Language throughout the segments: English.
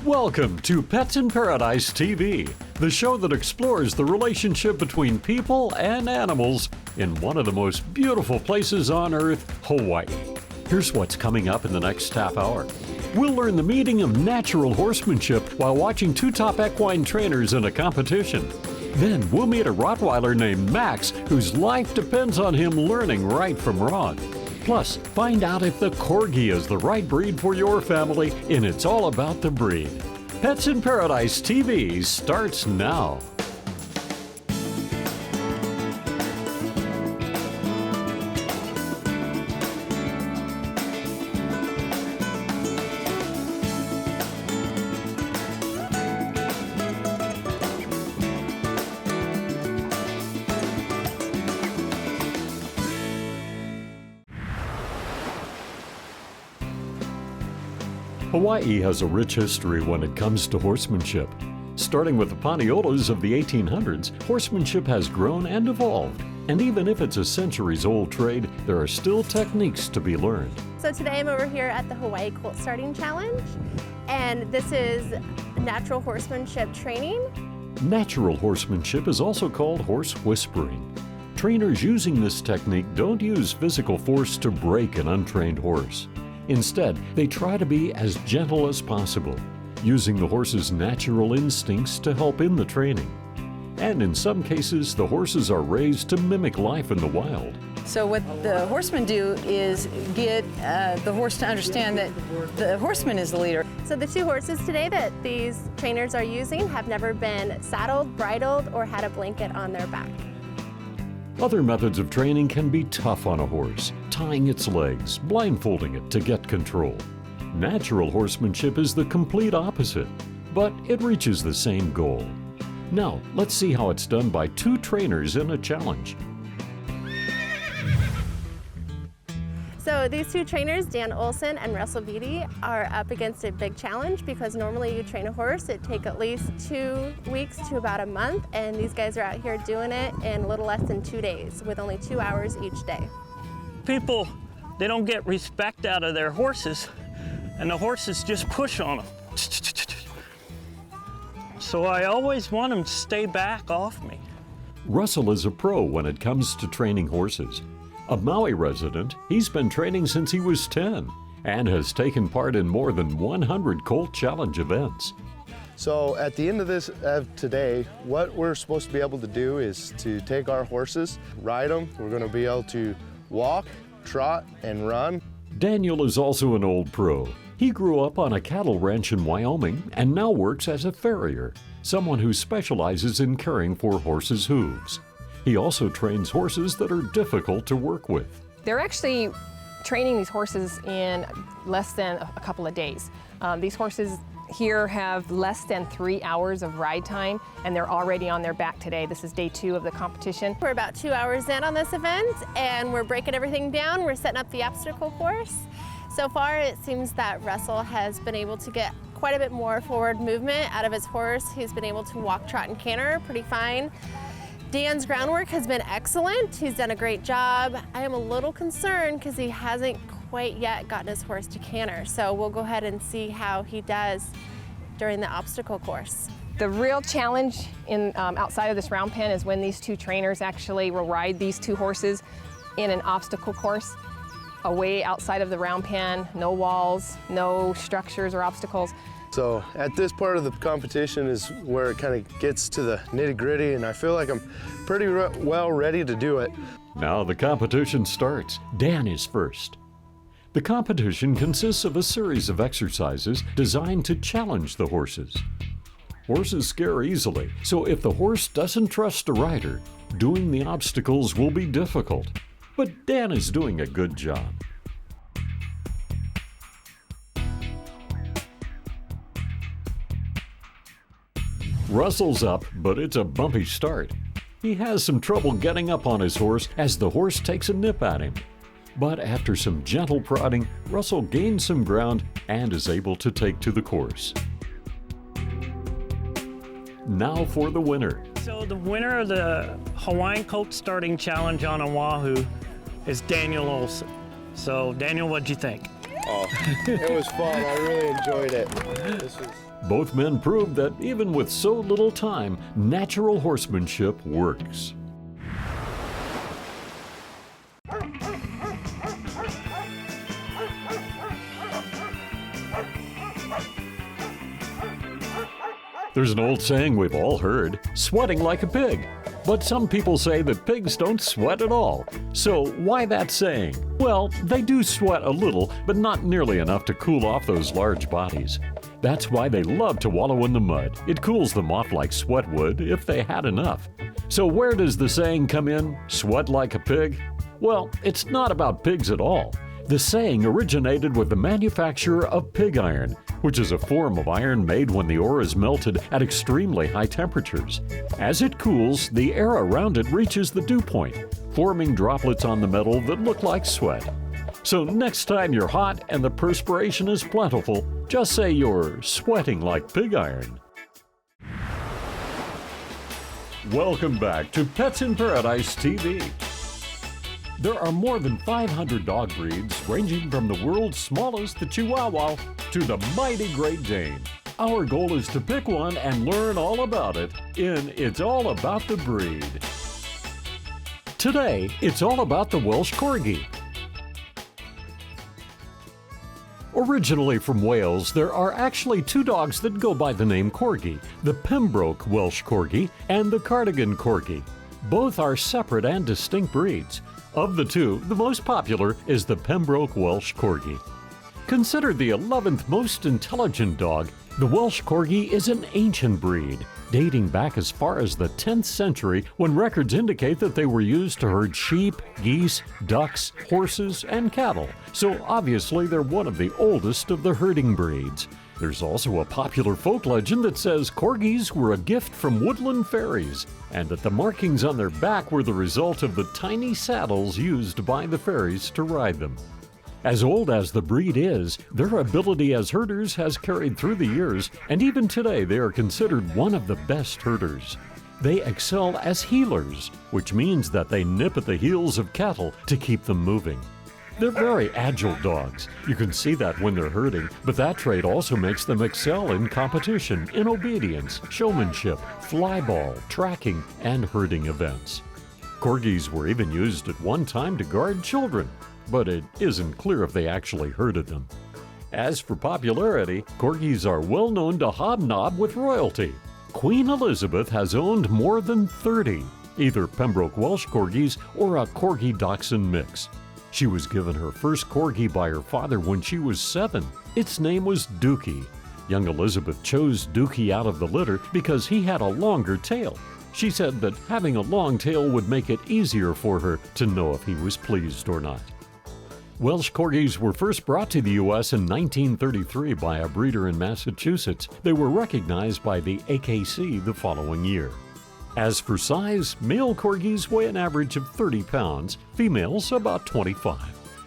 Welcome to Pets in Paradise TV, the show that explores the relationship between people and animals in one of the most beautiful places on Earth, Hawaii. Here's what's coming up in the next half hour. We'll learn the meaning of natural horsemanship while watching two top equine trainers in a competition. Then we'll meet a Rottweiler named Max, whose life depends on him learning right from wrong. Plus, find out if the Corgi is the right breed for your family in It's All About the Breed. Pets in Paradise TV starts now. Hawaii has a rich history when it comes to horsemanship. Starting with the Paneolas of the 1800s, horsemanship has grown and evolved. And even if it's a centuries-old trade, there are still techniques to be learned. So today I'm over here at the Hawaii Colt Starting Challenge, and this is natural horsemanship training. Natural horsemanship is also called horse whispering. Trainers using this technique don't use physical force to break an untrained horse. Instead, they try to be as gentle as possible, using the horse's natural instincts to help in the training. And in some cases, the horses are raised to mimic life in the wild. So what the horsemen do is get the horse to understand that the horseman is the leader. So the two horses today that these trainers are using have never been saddled, bridled, or had a blanket on their back. Other methods of training can be tough on a horse, tying its legs, blindfolding it to get control. Natural horsemanship is the complete opposite, but it reaches the same goal. Now, let's see how it's done by two trainers in a challenge. So these two trainers, Dan Olson and Russell Beatty, are up against a big challenge because normally you train a horse, it takes at least 2 weeks to about a month, and these guys are out here doing it in a little less than 2 days with only 2 hours each day. People, they don't get respect out of their horses, and the horses just push on them. So I always want them to stay back off me. Russell is a pro when it comes to training horses. A Maui resident, he's been training since he was 10 and has taken part in more than 100 Colt Challenge events. So at the end of today, what we're supposed to be able to do is to take our horses, ride them. We're going to be able to walk, trot, and run. Daniel is also an old pro. He grew up on a cattle ranch in Wyoming and now works as a farrier, someone who specializes in caring for horses' hooves. He also trains horses that are difficult to work with. They're actually training these horses in less than a couple of days. These horses here have less than 3 hours of ride time, and they're already on their back today. This is day 2 of the competition. We're about 2 hours in on this event, and we're breaking everything down. We're setting up the obstacle course. So far, it seems that Russell has been able to get quite a bit more forward movement out of his horse. He's been able to walk, trot, and canter pretty fine. Dan's groundwork has been excellent. He's done a great job. I am a little concerned because he hasn't quite yet gotten his horse to canter. So we'll go ahead and see how he does during the obstacle course. The real challenge outside of this round pen is when these two trainers actually will ride these two horses in an obstacle course away outside of the round pen, no walls, no structures or obstacles. So at this part of the competition is where it kind of gets to the nitty-gritty, and I feel like I'm pretty well ready to do it. Now the competition starts. Dan is first. The competition consists of a series of exercises designed to challenge the horses. Horses scare easily, so if the horse doesn't trust a rider, doing the obstacles will be difficult. But Dan is doing a good job. Russell's up, but it's a bumpy start. He has some trouble getting up on his horse as the horse takes a nip at him. But after some gentle prodding, Russell gains some ground and is able to take to the course. Now for the winner. So the winner of the Hawaiian Colt Starting Challenge on Oahu is Daniel Olson. So Daniel, what'd you think? Oh, it was fun. I really enjoyed it. Both men proved that even with so little time, natural horsemanship works. There's an old saying we've all heard, sweating like a pig. But some people say that pigs don't sweat at all. So why that saying? Well, they do sweat a little, but not nearly enough to cool off those large bodies. That's why they love to wallow in the mud. It cools them off like sweat would if they had enough. So where does the saying come in, sweat like a pig? Well, it's not about pigs at all. The saying originated with the manufacture of pig iron, which is a form of iron made when the ore is melted at extremely high temperatures. As it cools, the air around it reaches the dew point, forming droplets on the metal that look like sweat. So next time you're hot and the perspiration is plentiful, just say you're sweating like pig iron. Welcome back to Pets in Paradise TV. There are more than 500 dog breeds, ranging from the world's smallest, the Chihuahua, to the mighty Great Dane. Our goal is to pick one and learn all about it in It's All About the Breed. Today, it's all about the Welsh Corgi. Originally from Wales, there are actually two dogs that go by the name Corgi, the Pembroke Welsh Corgi and the Cardigan Corgi. Both are separate and distinct breeds. Of the two, the most popular is the Pembroke Welsh Corgi. Considered the 11th most intelligent dog, the Welsh Corgi is an ancient breed, dating back as far as the 10th century when records indicate that they were used to herd sheep, geese, ducks, horses, and cattle. So obviously they're one of the oldest of the herding breeds. There's also a popular folk legend that says corgis were a gift from woodland fairies, and that the markings on their back were the result of the tiny saddles used by the fairies to ride them. As old as the breed is, their ability as herders has carried through the years, and even today they are considered one of the best herders. They excel as heelers, which means that they nip at the heels of cattle to keep them moving. They're very agile dogs. You can see that when they're herding, but that trait also makes them excel in competition, in obedience, showmanship, flyball, tracking, and herding events. Corgis were even used at one time to guard children, but it isn't clear if they actually herded them. As for popularity, Corgis are well known to hobnob with royalty. Queen Elizabeth has owned more than 30, either Pembroke Welsh Corgis or a Corgi-Dachshund mix. She was given her first Corgi by her father when she was 7. Its name was Dookie. Young Elizabeth chose Dookie out of the litter because he had a longer tail. She said that having a long tail would make it easier for her to know if he was pleased or not. Welsh Corgis were first brought to the U.S. in 1933 by a breeder in Massachusetts. They were recognized by the AKC the following year. As for size, male Corgis weigh an average of 30 pounds, females about 25.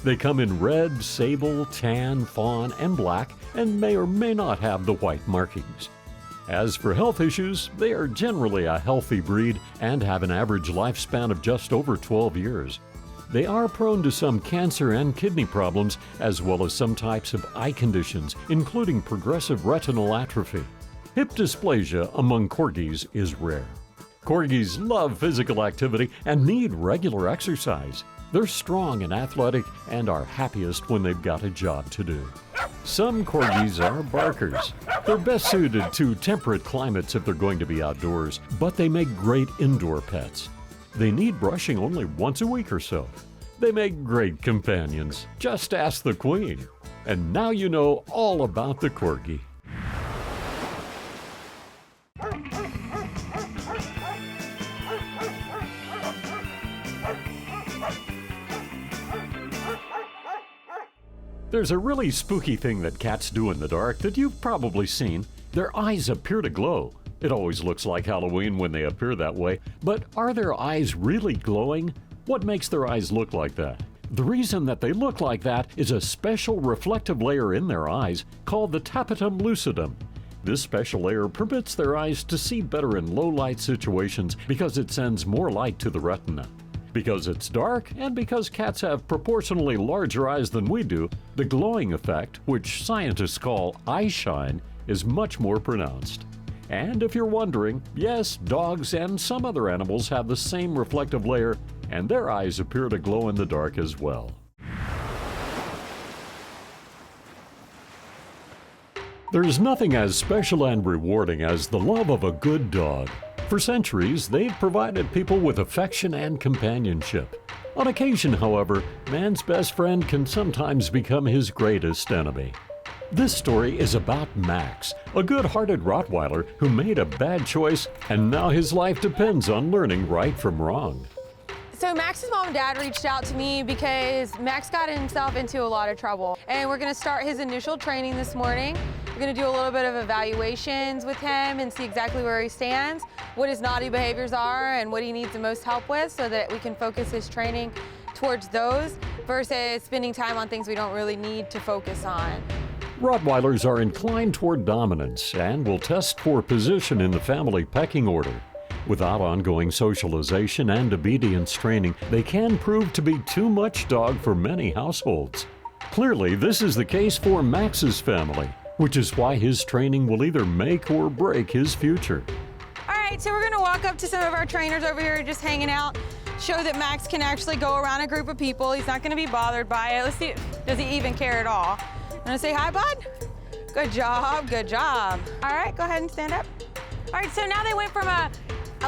They come in red, sable, tan, fawn, and black, and may or may not have the white markings. As for health issues, they are generally a healthy breed and have an average lifespan of just over 12 years. They are prone to some cancer and kidney problems, as well as some types of eye conditions, including progressive retinal atrophy. Hip dysplasia among Corgis is rare. Corgis love physical activity and need regular exercise. They're strong and athletic and are happiest when they've got a job to do. Some Corgis are barkers. They're best suited to temperate climates if they're going to be outdoors, but they make great indoor pets. They need brushing only once a week or so. They make great companions. Just ask the Queen. And now you know all about the Corgi. There's a really spooky thing that cats do in the dark that you've probably seen. Their eyes appear to glow. It always looks like Halloween when they appear that way, but are their eyes really glowing? What makes their eyes look like that? The reason that they look like that is a special reflective layer in their eyes called the tapetum lucidum. This special layer permits their eyes to see better in low light situations because it sends more light to the retina. Because it's dark, and because cats have proportionally larger eyes than we do, the glowing effect, which scientists call eye shine, is much more pronounced. And if you're wondering, yes, dogs and some other animals have the same reflective layer, and their eyes appear to glow in the dark as well. There's nothing as special and rewarding as the love of a good dog. For centuries, they've provided people with affection and companionship. On occasion, however, man's best friend can sometimes become his greatest enemy. This story is about Max, a good-hearted Rottweiler who made a bad choice, and now his life depends on learning right from wrong. So Max's mom and dad reached out to me because Max got himself into a lot of trouble. And we're gonna start his initial training this morning. We're gonna do a little bit of evaluations with him and see exactly where he stands, what his naughty behaviors are, and what he needs the most help with so that we can focus his training towards those versus spending time on things we don't really need to focus on. Rottweilers are inclined toward dominance and will test for position in the family pecking order. Without ongoing socialization and obedience training, they can prove to be too much dog for many households. Clearly, this is the case for Max's family, which is why his training will either make or break his future. All right, so we're gonna walk up to some of our trainers over here just hanging out, show that Max can actually go around a group of people. He's not gonna be bothered by it. Let's see, does he even care at all? Wanna say hi, bud? Good job, good job. All right, go ahead and stand up. All right, so now they went from a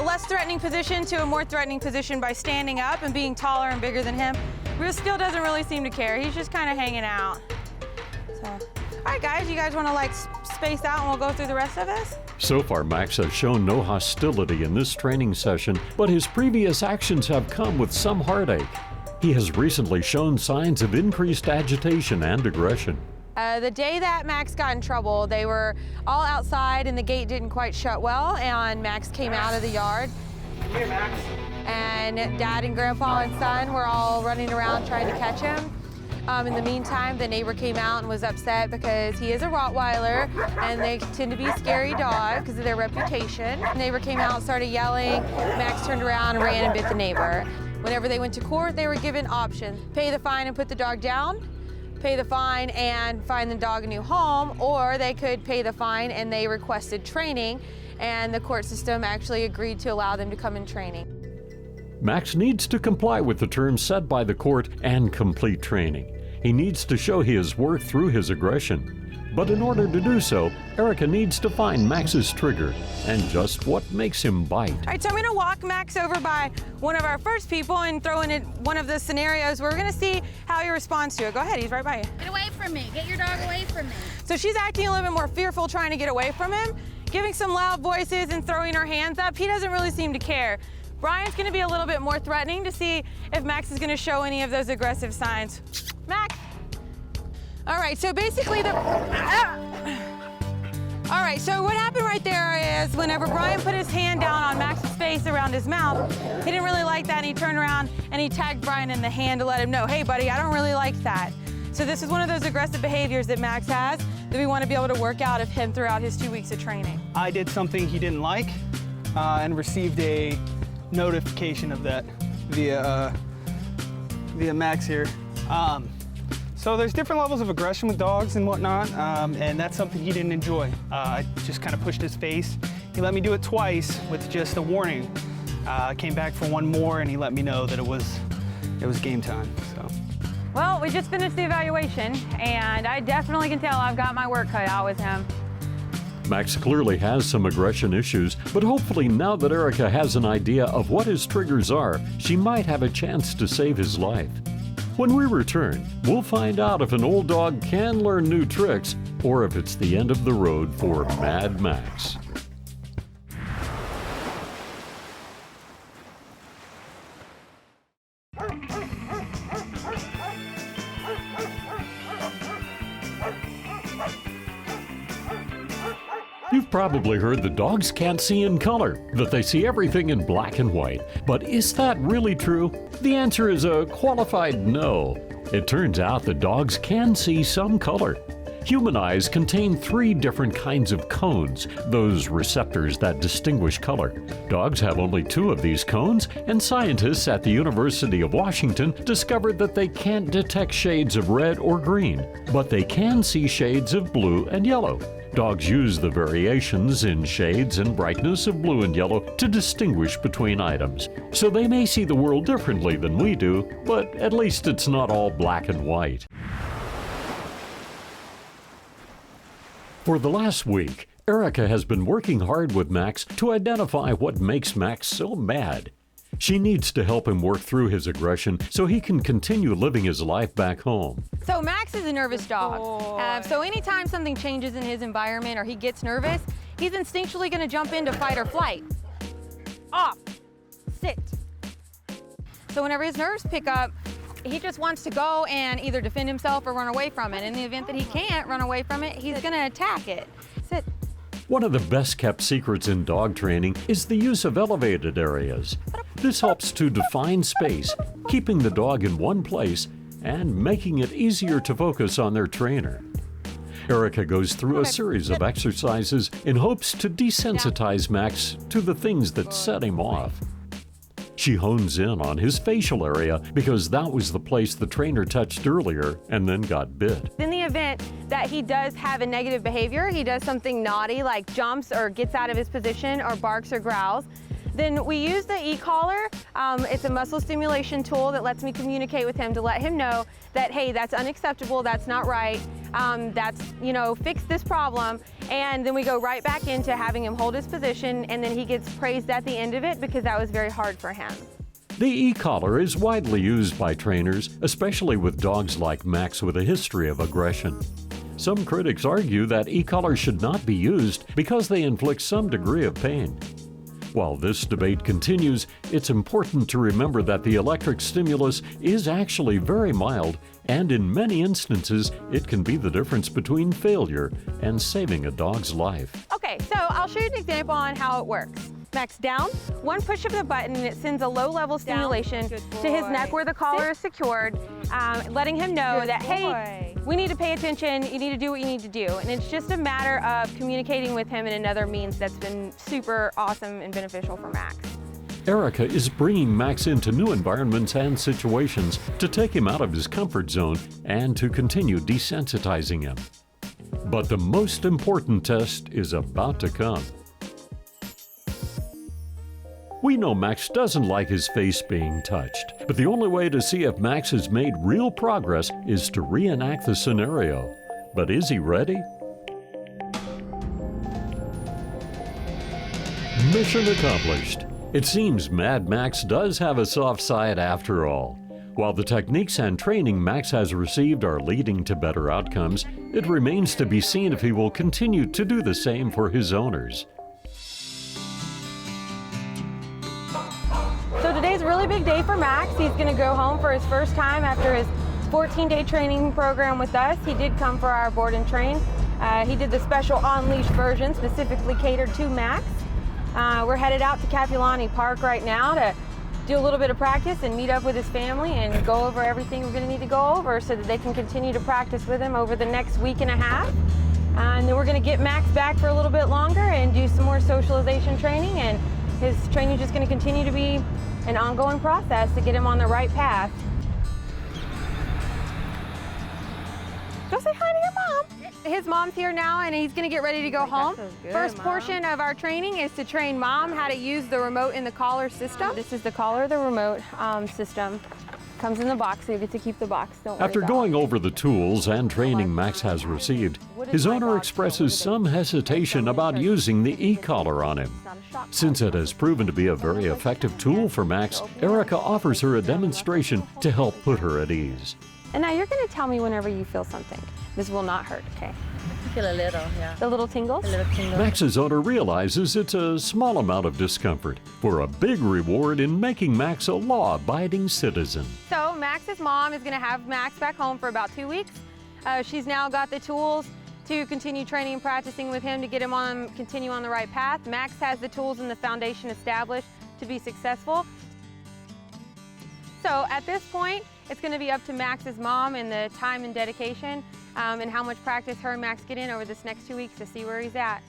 less threatening position to a more threatening position by standing up and being taller and bigger than him. He still doesn't really seem to care. He's just kind of hanging out. So, all right, guys, you guys want to like space out and we'll go through the rest of this? So far, Max has shown no hostility in this training session, but his previous actions have come with some heartache. He has recently shown signs of increased agitation and aggression. The day that Max got in trouble, they were all outside and the gate didn't quite shut well, and Max came out of the yard. Here, Max. And Dad and Grandpa and son were all running around trying to catch him. In the meantime, the neighbor came out and was upset because he is a Rottweiler and they tend to be scary dogs because of their reputation. The neighbor came out and started yelling. Max turned around and ran and bit the neighbor. Whenever they went to court, they were given options: pay the fine and put the dog down, pay the fine and find the dog a new home, or they could pay the fine and they requested training, and the court system actually agreed to allow them to come in training. Max needs to comply with the terms set by the court and complete training. He needs to show he has worked through his aggression. But in order to do so, Erica needs to find Max's trigger and just what makes him bite. All right, so I'm gonna walk Max over by one of our first people and throw in one of the scenarios. We're gonna see how he responds to it. Go ahead, he's right by you. Get away from me. Get your dog away from me. So she's acting a little bit more fearful, trying to get away from him, giving some loud voices and throwing her hands up. He doesn't really seem to care. Brian's gonna be a little bit more threatening to see if Max is gonna show any of those aggressive signs. Max. All right, so basically all right, so what happened right there is whenever Brian put his hand down on Max's face around his mouth, he didn't really like that, and he turned around and he tagged Brian in the hand to let him know, hey buddy, I don't really like that. So this is one of those aggressive behaviors that Max has that we want to be able to work out of him throughout his 2 weeks of training. I did something he didn't like and received a notification of that via Max here. So there's different levels of aggression with dogs and whatnot, and that's something he didn't enjoy. I just kind of pushed his face. He let me do it twice with just a warning. I came back for one more and he let me know that it was game time. So. Well, we just finished the evaluation and I definitely can tell I've got my work cut out with him. Max clearly has some aggression issues, but hopefully now that Erica has an idea of what his triggers are, she might have a chance to save his life. When we return, we'll find out if an old dog can learn new tricks or if it's the end of the road for Mad Max. You've probably heard that dogs can't see in color, that they see everything in black and white. But is that really true? The answer is a qualified no. It turns out that dogs can see some color. Human eyes contain 3 different kinds of cones, those receptors that distinguish color. Dogs have only 2 of these cones, and scientists at the University of Washington discovered that they can't detect shades of red or green, but they can see shades of blue and yellow. Dogs use the variations in shades and brightness of blue and yellow to distinguish between items. So they may see the world differently than we do, but at least it's not all black and white. For the last week, Erica has been working hard with Max to identify what makes Max so mad. She needs to help him work through his aggression so he can continue living his life back home. So Max is a nervous dog. So anytime something changes in his environment or he gets nervous, he's instinctually going to jump into fight or flight. Off, sit. So whenever his nerves pick up, he just wants to go and either defend himself or run away from it. In the event that he can't run away from it, he's going to attack it. Sit. One of the best kept secrets in dog training is the use of elevated areas. This helps to define space, keeping the dog in one place and making it easier to focus on their trainer. Erica goes through a series of exercises in hopes to desensitize Max to the things that set him off. She hones in on his facial area because that was the place the trainer touched earlier and then got bit. In the event that he does have a negative behavior, he does something naughty like jumps or gets out of his position or barks or growls, then we use the e-collar. It's a muscle stimulation tool that lets me communicate with him to let him know that, hey, that's unacceptable, that's not right, fix this problem. And then we go right back into having him hold his position, and then he gets praised at the end of it because that was very hard for him. The e-collar is widely used by trainers, especially with dogs like Max with a history of aggression. Some critics argue that e-collars should not be used because they inflict some degree of pain. While this debate continues, it's important to remember that the electric stimulus is actually very mild, and in many instances, it can be the difference between failure and saving a dog's life. Okay, so I'll show you an example on how it works. Max, down. One push of the button and it sends a low-level stimulation to his neck where the collar is secured, letting him know that, hey, we need to pay attention, you need to do what you need to do. And it's just a matter of communicating with him in another means that's been super awesome and beneficial for Max. Erica is bringing Max into new environments and situations to take him out of his comfort zone and to continue desensitizing him. But the most important test is about to come. We know Max doesn't like his face being touched, but the only way to see if Max has made real progress is to reenact the scenario. But is he ready? Mission accomplished. It seems Mad Max does have a soft side after all. While the techniques and training Max has received are leading to better outcomes, it remains to be seen if he will continue to do the same for his owners. So today's a really big day for Max. He's going to go home for his first time after his 14-day training program with us. He did come for our board and train. He did the special on-leash version specifically catered to Max. We're headed out to Capulani Park right now to do a little bit of practice and meet up with his family and go over everything we're going to need to go over so that they can continue to practice with him over the next week and a half. And then we're going to get Max back for a little bit longer and do some more socialization training, and his training is just going to continue to be an ongoing process to get him on the right path. Go say hi to your mom. His mom's here now and he's gonna get ready to go home. First portion of our training is to train Mom how to use the remote in the collar system. This is the collar, the remote system. Comes in the box, so you get to keep the box. Don't worry After about going it. over the tools and training Max has received, his owner expresses some hesitation about using the e-collar on him. Since it has proven to be a very effective tool for Max, Erica offers her a demonstration to help put her at ease. And now you're gonna tell me whenever you feel something. This will not hurt, okay? I feel a little, yeah. The little tingles? A little tingle. Max's owner realizes it's a small amount of discomfort for a big reward in making Max a law-abiding citizen. So Max's mom is gonna have Max back home for about 2 weeks. She's now got the tools to continue training and practicing with him to get him continue on the right path. Max has the tools and the foundation established to be successful. So at this point, it's going to be up to Max's mom and the time and dedication and how much practice her and Max get in over this next 2 weeks to see where he's at.